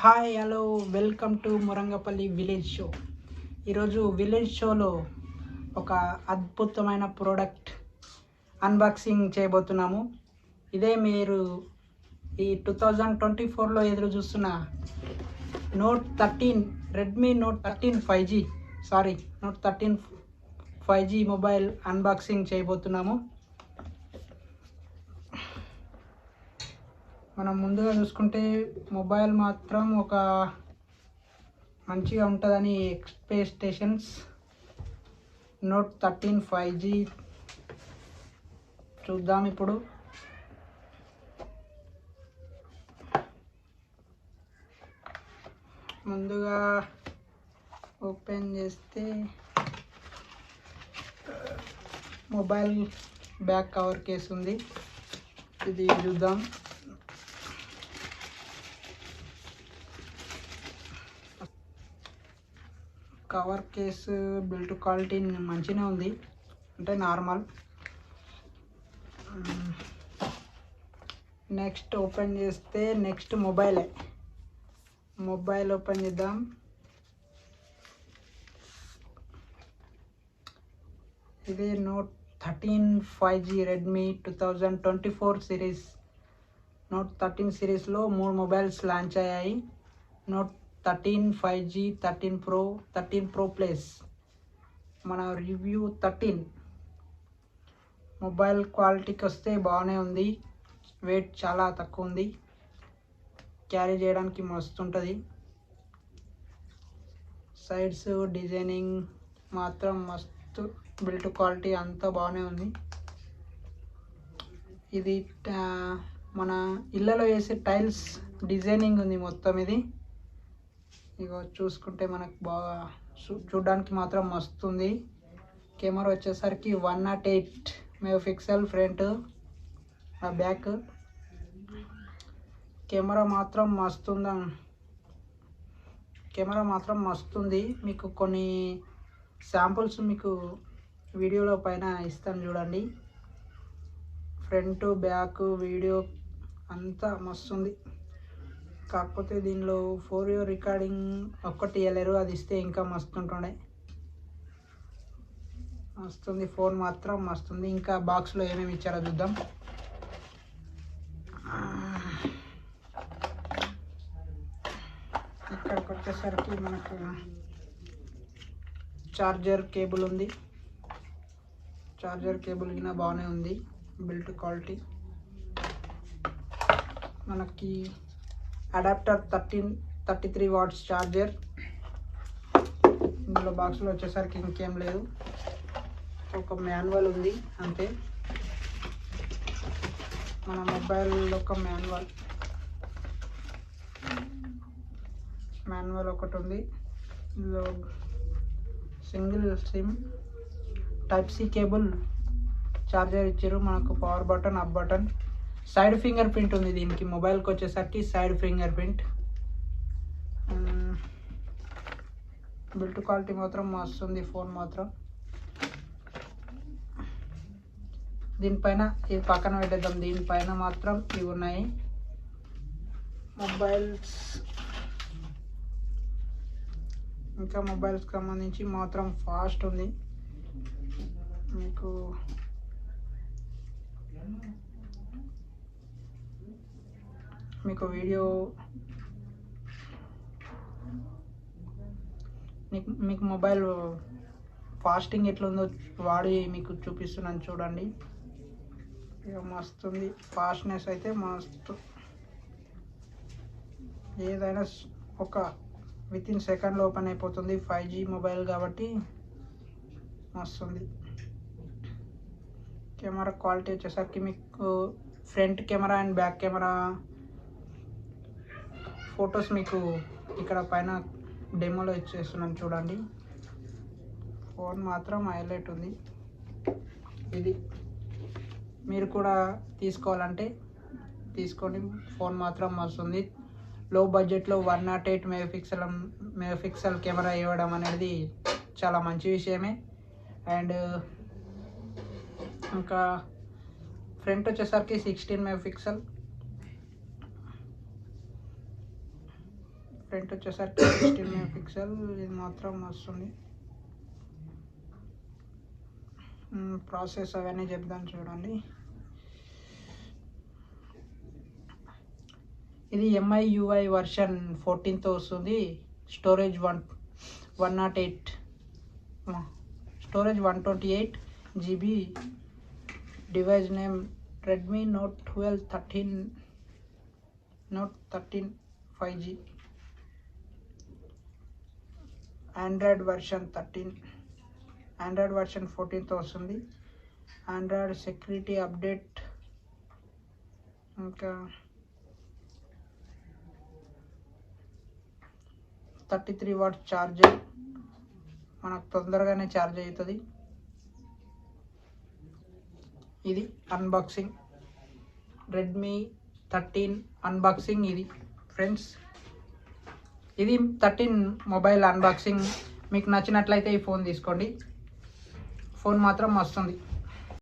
Hi hello welcome to Murangapalli village show. ఈరోజు village షోలో ఒక అద్భుతమైన ప్రోడక్ట్ అన్బాక్సింగ్ చేయబోతున్నాము. ఇదే మీరు ఈ 2024లో ఎదురు చూస్తున్న Redmi Note 13 5G note 13 5G mobile unboxing చేయబోతున్నాము. మనం ముందుగా చూసుకుంటే మొబైల్ మాత్రం ఒక మంచిగా ఉంటుందని ఎక్స్పెక్టేషన్స్. నోట్ 13 5G చూద్దాం. ఇప్పుడు ముందుగా ఓపెన్ చేస్తే మొబైల్ బ్యాక్ కవర్ కేసు ఉంది, ఇది చూద్దాం. కవర్ కేసు బిల్ట్ క్వాలిటీ మంచిగా ఉంది, అంటే నార్మల్. నెక్స్ట్ ఓపెన్ చేస్తే మొబైల్ ఓపెన్ చేద్దాం. ఇది note 13 5G Redmi 2024 series. Note 13 సిరీస్లో 3 మొబైల్స్ లాంచ్ అయ్యాయి. Note 13 5G, 13 Pro, 13 Pro Plus. మన రివ్యూ 13. మొబైల్ క్వాలిటీకి వస్తే బాగానే ఉంది, వెయిట్ చాలా తక్కువ ఉంది, క్యారీ చేయడానికి మస్తు ఉంటుంది. సైడ్స్ డిజైనింగ్ మాత్రం మస్తు, బిల్ట్ క్వాలిటీ అంతా బాగానే ఉంది. ఇది మన ఇళ్ళలో వేసే టైల్స్ డిజైనింగ్ ఉంది మొత్తం. ఇది ఇగో చూసుకుంటే మనకు బాగా చూడడానికి మాత్రం మస్తుంది. కెమెరా వచ్చేసరికి 108 మెగాపిక్సెల్ ఫ్రంట్, బ్యాక్. కెమెరా మాత్రం మస్తుంది. మీకు కొన్ని శాంపుల్స్ మీకు వీడియోలో పైన ఇస్తాను చూడండి. ఫ్రంట్ బ్యాక్ వీడియో అంతా మస్తుంది. కాకపోతే దీనిలో 4 రికార్డింగ్ ఒక్కటి ఇవ్వలేరు, అది ఇస్తే ఇంకా మస్తుంటుండే. మస్తుంది, ఫోన్ మాత్రం మస్తుంది. ఇంకా బాక్స్లో ఏమేమి ఇచ్చారో చూద్దాం. ఇక్కడికి వచ్చేసరికి మనకు చార్జర్ కేబుల్ ఉంది. చార్జర్ కేబుల్ కింద బాగానే ఉంది, బిల్ట్ క్వాలిటీ. మనకి అడాప్టర్ 33 వాట్స్ చార్జర్. ఇందులో బాక్స్లో వచ్చేసరికి ఇంకేం లేదు, ఒక మాన్యువల్ ఉంది అంతే. మన మొబైల్ ఒక మాన్యువల్ ఒకటి ఉంది. ఇందులో single SIM, type C cable, charger ఇచ్చారు. మనకు power button, up button, side fingerprint ఉంది దీనికి. మొబైల్కి వచ్చేసరికి side fingerprint. Build quality మాత్రం మస్తుంది, ఫోన్ మాత్రం. దీనిపైన ఇది పక్కన పెట్టేద్దాం. దీనిపైన మాత్రం ఇవి ఉన్నాయి మొబైల్స్. ఇంకా మొబైల్స్కి సంబంధించి మాత్రం ఫాస్ట్ ఉంది. మీకు వీడియో మీకు మొబైల్ ఫాస్టింగ్ ఎట్లుందో వాడి మీకు చూపిస్తున్నాను చూడండి. ఇక మస్తుంది, ఫాస్ట్నెస్ అయితే మస్తు. ఏదైనా ఒక వితిన్ సెకండ్లో ఓపెన్ అయిపోతుంది. 5G మొబైల్ కాబట్టి మస్తుంది. కెమెరా క్వాలిటీ వచ్చేసరికి మీకు front camera and back camera photos మీకు ఇక్కడ పైన డెమోలో ఇచ్చేస్తున్నాను చూడండి. ఫోన్ మాత్రం హైలైట్ ఉంది. ఇది మీరు కూడా తీసుకోవాలంటే తీసుకోండి, ఫోన్ మాత్రం మస్తుంది. లో బడ్జెట్లో 108 మెగాపిక్సెల్ కెమెరా ఇవ్వడం అనేది చాలా మంచి విషయమే. అండ్ ఇంకా ఫ్రంట్ వచ్చేసరికి 16 మెగాపిక్సెల్, ఫ్రంట్ వచ్చేసరికి 16 మెగా పిక్సెల్, ఇది మాత్రం వస్తుంది. ప్రాసెస్ అవన్నీ చెప్దాం చూడండి. ఇది MIUI వర్షన్ 14తో వస్తుంది. Storage 108, storage 128 GB. Device name Redmi Note 13 5G. Android version 13, Android version 14తో వస్తుంది. ఆండ్రాయిడ్ సెక్యూరిటీ అప్డేట్, ఇంకా 33 వాట్ ఛార్జర్, మనకు తొందరగానే ఛార్జ్ అవుతుంది. ఇది అన్బాక్సింగ్, రెడ్మీ 13 అన్బాక్సింగ్ ఇది ఫ్రెండ్స్. ఇది 13 మొబైల్ అన్బాక్సింగ్. మీకు నచ్చినట్లయితే ఈ ఫోన్ తీసుకోండి. ఫోన్ మాత్రం వస్తుంది.